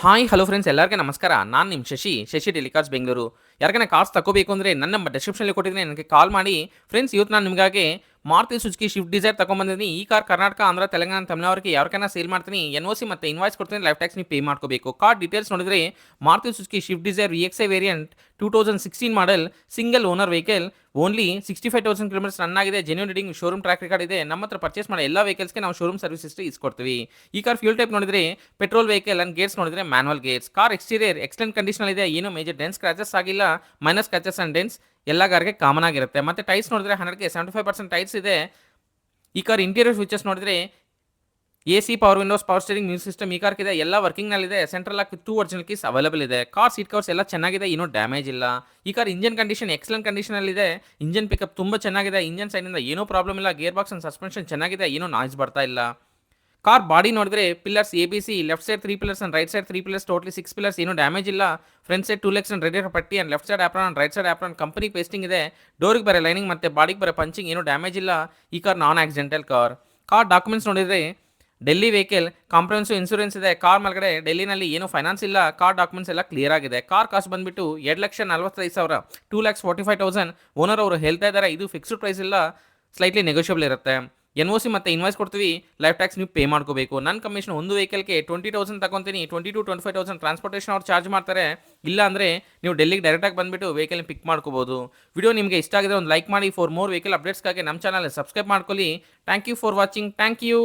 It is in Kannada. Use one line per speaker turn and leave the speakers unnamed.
ಹಾಯ್ ಹಲೋ ಫ್ರೆಂಡ್ಸ್ ಎಲ್ಲರಿಗೆ ನಮಸ್ಕಾರ. ನಾನು ನಿಮ್ಮ ಶಶಿ ಡೆಲಿ ಕಾರ್ಸ್ ಬೆಂಗಳೂರು. ಯಾರಿಗಾನ ಕಾರ್ಸ್ ತಗೋಬೇಕು ಅಂದರೆ ನನ್ನ ನಂಬರ್ ಡಿಸ್ಕ್ರಿಪ್ಷನಲ್ಲಿ ಕೊಟ್ಟಿದ್ದೀನಿ, ನನಗೆ ಕಾಲ್ ಮಾಡಿ. ಫ್ರೆಂಡ್ಸ್, ಇವತ್ತು ನಾನು ನಿಮಗಾಗಿ ಮಾರುತಿ ಸುಜುಕಿ ಸ್ವಿಫ್ಟ್ ಡಿಸೈರ್ ತಗೊಂಡ್ಬಂದಿದ್ದೀನಿ. ಈ ಕಾರ್ ಕರ್ನಾಟಕ, ಆಂಧ್ರ, ತೆಲಂಗಾಣ, ತಮಿಳ್ನಾಡಿಗೆ ಯಾರಿಗಾನ ಸೇಲ್ ಮಾಡ್ತೀನಿ. NOC ಮತ್ತು ಇನ್ವಾಯ್ಸ್ ಕೊಡ್ತೀನಿ, ಲೈಫ್ ಟ್ಯಾಕ್ಸ್ ನೀವು ಪೇ ಮಾಡ್ಕೋಬೇಕು. ಕಾರ್ ಡೀಟೇಲ್ಸ್ ನೋಡಿದರೆ Maruti Suzuki Swift Dzire VXI variant 2016 model, single owner vehicle, only 65,000 kilometres run ಆಗಿದೆ. Genuine reading, showroom track record ಇದೆ. ನಮ್ಮ ಹತ್ರ ಪರ್ಚೇಸ್ ಮಾಡೋ ಎಲ್ಲ ವೆಹಿಕಲ್ಸ್ಗೆ ನಾವು ಶೋರೂಮ್ ಸರ್ವಿಸ್ ಹಿಸ್ಟ್ರಿ ಇಸ್ಕೊಡ್ತೀವಿ. ಈ ಕಾರ್ ಫ್ಯೂಲ್ ಟೈಪ್ ನೋಡಿದರೆ ಪೆಟ್ರೋಲ್ ವೆಹಿಕಲ್ ಅಂಡ್ ಗೇರ್ಸ್ ನೋಡಿದರೆ manual gears. Car exterior excellent condition ಇದೆ. ಏನು ಮೇಜರ್ ಡೆನ್ಸ್ ಸ್ಕ್ರಾಚಸ್ ಆಗಿಲ್ಲ, ಮೈನಸ್ ಸ್ಕ್ರಾಚಸ್ ಅಂಡ್ ಡೆನ್ಸ್ ಎಲ್ಲ ಕಾರ್ಗೆ ಕಾಮನ್ ಆಗಿರುತ್ತೆ. ಮತ್ತೆ ಟೈರ್ಸ್ ನೋಡಿದ್ರೆ 100ಗೆ 75% ಟೈರ್ಸ್ ಇದೆ. ಈ ಕಾರ್ ಇಂಟೀರಿಯರ್ ಫೀಚರ್ಸ್ ನೋಡಿದ್ರೆ AC, power windows, power steering, music system ಈ ಕಾರ್ಗಿದೆ. ಎಲ್ಲ ವರ್ಕಿಂಗ್ನಲ್ಲಿದೆ. Central lock with 2 original keys available ಇದೆ. ಕಾರ್ ಸೀಟ್ ಕವರ್ಸ್ ಎಲ್ಲ ಚೆನ್ನಾಗಿದೆ, ಏನೂ ಡ್ಯಾಮೇಜ್ ಇಲ್ಲ. ಈ ಕಾರ್ ಇಂಜನ್ ಕಂಡೀಷನ್ ಎಕ್ಸಲೆಂಟ್ ಕಂಡೀಷನಲ್ಲಿದೆ. ಇಂಜನ್ ಪಿಕಪ್ ತುಂಬ ಚೆನ್ನಾಗಿದೆ. ಇಂಜನ್ ಸೈಡಿಂದ ಏನೂ ಪ್ರಾಬ್ಲಮ್ ಇಲ್ಲ. ಗೇರ್ ಬಾಕ್ಸ್ ಅಂಡ್ ಸಸ್ಪೆನ್ಷನ್ ಚೆನ್ನಾಗಿದೆ, ಏನೂ ನಾಯ್ಸ್ ಬರ್ತಾ ಇಲ್ಲ. ಕಾರ್ ಬಾಡಿ ನೋಡಿದ್ರೆ pillars ABC, left side 3 pillars and right side 3 pillars, totally 6 pillars, ಏನೂ ಡ್ಯಾಮೇಜ್ ಇಲ್ಲ. Front side 2 legs and radiator ಪಟ್ಟಿ and left side apron and right side apron company pasting ಇದೆ. ಡೋರಿಗೆ ಬರೋ ಲೈನಿಂಗ್ ಮತ್ತು ಬಾಡಿಗೆ ಬರೋ ಪಂಚಿಂಗ್ ಏನೂ ಡ್ಯಾಮೇಜ್ ಇಲ್ಲ. ಈ ಕಾರ್ ನಾನ್ ಆಕ್ಸಿಡೆಂಟಲ್ ಕಾರ್. ಕಾರ್ ಡಾಕ್ಯುಮೆಂಟ್ಸ್ ನೋಡಿದರೆ ಡೆಲ್ಲಿ ವೆಹಿಕಲ್, ಕಾಂಪ್ರಹೆನ್ಸಿವ್ ಇನ್ಸೂರೆನ್ಸ್ ಇದೆ. ಕಾರ್ ಮೇಲ್ಗಡೆ ಡೆಲ್ಲಿನಲ್ಲಿ ಏನೂ ಫೈನಾನ್ಸ್ ಇಲ್ಲ. ಕಾರ್ ಡಾಕ್ಯುಮೆಂಟ್ಸ್ ಎಲ್ಲ ಕ್ಲಿಯರ್ ಆಗಿದೆ. ಕಾರ್ ಕಾಸ್ಟ್ ಬಂದುಬಿಟ್ಟು 2,45,000, 2,45,000 ಓನರ್ ಅವರು ಹೇಳ್ತಾ ಇದ್ದಾರೆ. ಇದು ಫಿಕ್ಸ್ಡ್ ಪ್ರೈಸ್ ಇಲ್ಲ, ಸ್ಲೈಟ್ಲಿ ನೆಗೋಷಿಯಬಲ್ ಇರುತ್ತೆ. NOC ಮತ್ತು ಇನ್ವಾಯ್ಸ್ ಕೊಡ್ತೀವಿ, ಲೈಫ್ ಟ್ಯಾಕ್ಸ್ ನೀವು ಪೇ ಮಾಡ್ಕೋಬೇಕು. ನನ್ನ ಕಮಿಷನ್ ಒಂದು ವೆಹಿಕಲ್ಗೆ 20,000 ತಗೊತೀನಿ. 20,000 to 25,000 ಟ್ರಾನ್ಸ್ಪೋರ್ಟೇಷನ್ ಅವ್ರು ಚಾರ್ಜ್ ಮಾಡ್ತಾರೆ. ಇಲ್ಲ ಅಂದರೆ ನೀವು ಡೆಲ್ಲಿಗೆ ಡೈರೆಕ್ಟಾಗಿ ಬಂದುಬಿಟ್ಟು ವೆಹಿಕಲ್ನ ಪಿಕ್ ಮಾಡ್ಕೋಬೋದು. ವಿಡಿಯೋ ನಿಮಗೆ ಇಷ್ಟ ಆಗಿದೆ ಒಂದು ಲೈಕ್ ಮಾಡಿ. ಫಾರ್ ಮೋರ್ ವೆಹಿಕಲ್ ಅಪ್ಡೇಟ್ಸ್ಗಾಗಿ ನಮ್ಮ ಚಾನಲ್ ಸಬ್ಸ್ಕ್ರೈಬ್ ಮಾಡ್ಕೊಳ್ಳಿ. Thank you for watching. Thank you.